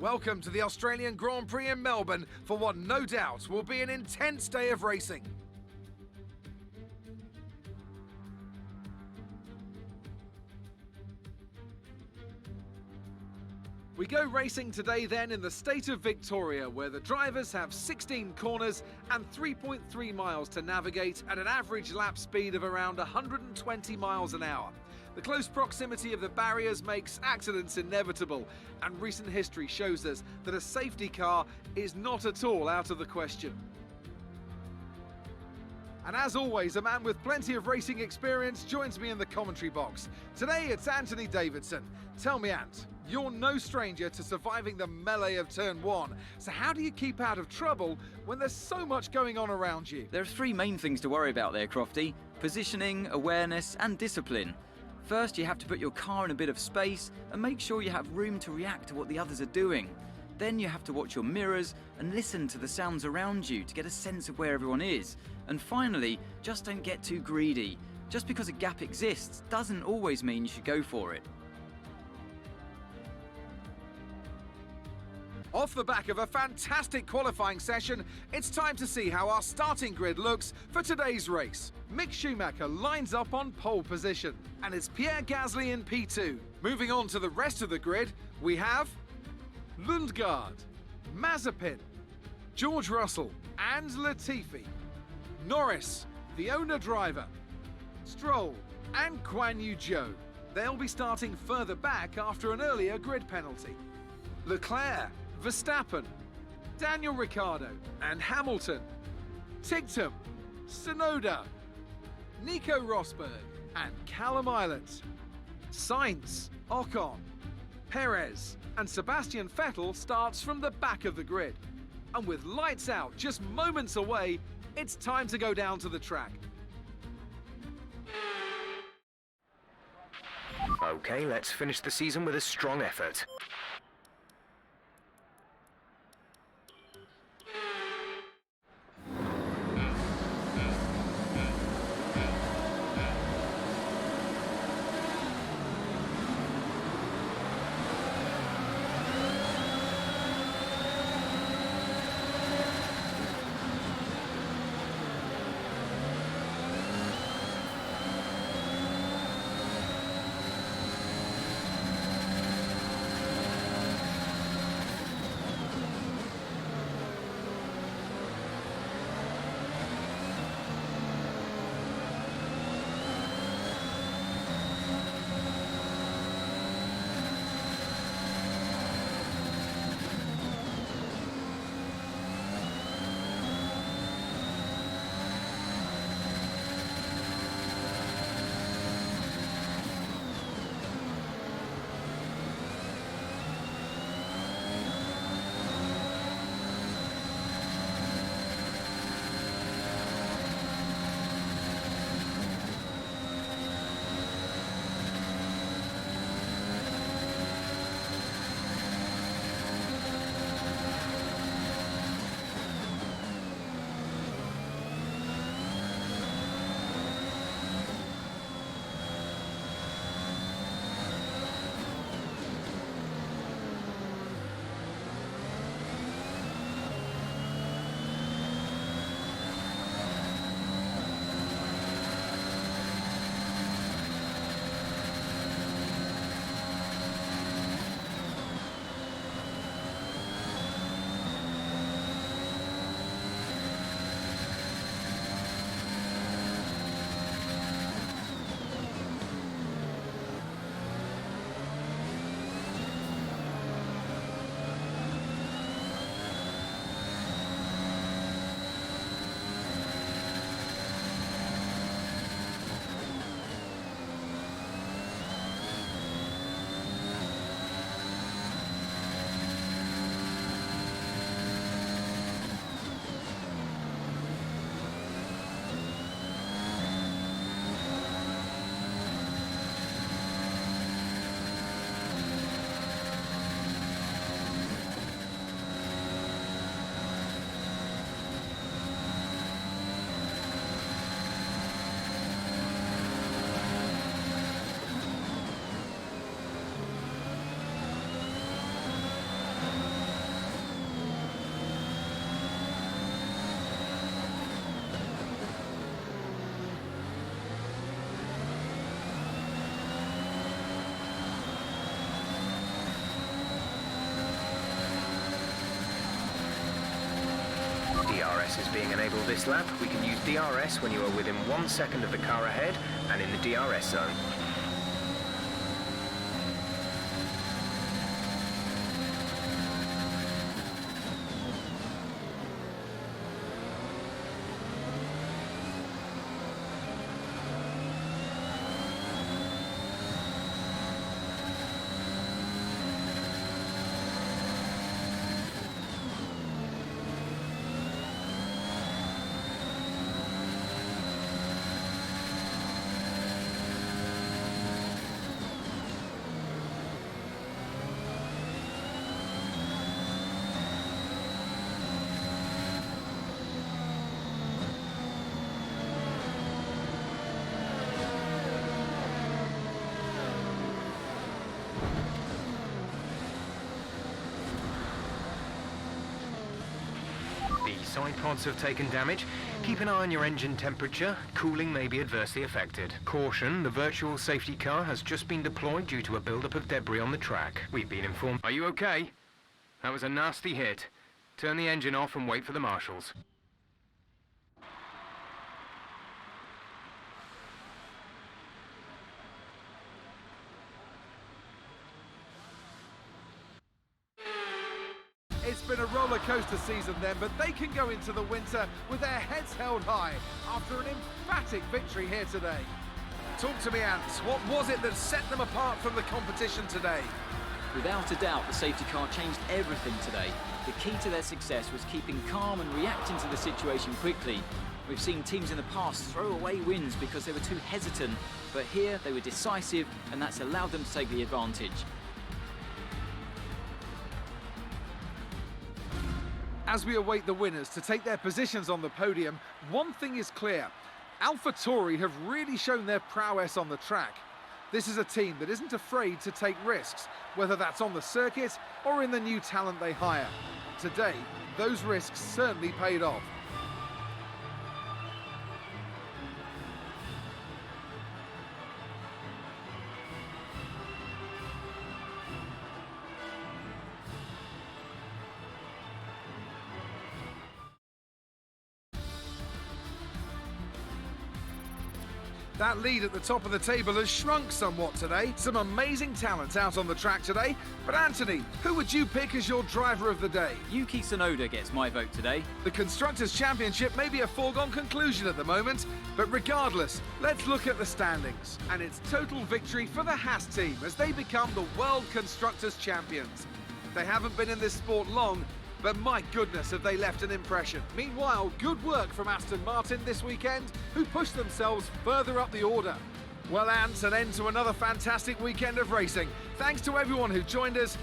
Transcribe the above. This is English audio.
Welcome to the Australian Grand Prix in Melbourne for what no doubt will be an intense day of racing. We go racing today then in the state of Victoria, where the drivers have 16 corners and 3.3 miles to navigate at an average lap speed of around 120 miles an hour. The close proximity of the barriers makes accidents inevitable, and recent history shows us that a safety car is not at all out of the question. And as always, a man with plenty of racing experience joins me in the commentary box. Today it's Anthony Davidson. Tell me, Ant, you're no stranger to surviving the melee of turn one. So how do you keep out of trouble when there's so much going on around you? There are three main things to worry about there, Crofty: positioning, awareness and discipline. First, you have to put your car in a bit of space and make sure you have room to react to what the others are doing. Then you have to watch your mirrors and listen to the sounds around you to get a sense of where everyone is. And finally, just don't get too greedy. Just because a gap exists doesn't always mean you should go for it. Off the back of a fantastic qualifying session, it's time to see how our starting grid looks for today's race. Mick Schumacher lines up on pole position, and it's Pierre Gasly in P2. Moving on to the rest of the grid, we have Lundgaard, Mazepin, George Russell and Latifi, Norris, the owner driver, Stroll and Guan Yu Zhou. They'll be starting further back after an earlier grid penalty. Leclerc, Verstappen, Daniel Ricciardo and Hamilton, Tigtum, Tsunoda, Nico Rosberg and Callum Islet, Sainz, Ocon, Perez and Sebastian Vettel starts from the back of the grid. And with lights out just moments away, it's time to go down to the track. Okay, let's finish the season with a strong effort. DRS is being enabled this lap. We can use DRS when you are within 1 second of the car ahead and in the DRS zone. The side pods have taken damage. Keep an eye on your engine temperature. Cooling may be adversely affected. Caution, the virtual safety car has just been deployed due to a buildup of debris on the track. We've been informed. Are you okay? That was a nasty hit. Turn the engine off and wait for the marshals. It's been a roller coaster season then, but they can go into the winter with their heads held high after an emphatic victory here today. Talk to me, Ants. What was it that set them apart from the competition today? Without a doubt, the safety car changed everything today. The key to their success was keeping calm and reacting to the situation quickly. We've seen teams in the past throw away wins because they were too hesitant, but here they were decisive, and that's allowed them to take the advantage. As we await the winners to take their positions on the podium, one thing is clear. AlphaTauri have really shown their prowess on the track. This is a team that isn't afraid to take risks, whether that's on the circuit or in the new talent they hire. Today, those risks certainly paid off. That lead at the top of the table has shrunk somewhat today. Some amazing talent out on the track today. But Anthony, who would you pick as your driver of the day? Yuki Tsunoda gets my vote today. The Constructors' Championship may be a foregone conclusion at the moment, but regardless, let's look at the standings. And it's total victory for the Haas team as they become the World Constructors' Champions. They haven't been in this sport long, but my goodness, have they left an impression. Meanwhile, good work from Aston Martin this weekend, who pushed themselves further up the order. Well, Ants, an end to another fantastic weekend of racing. Thanks to everyone who joined us.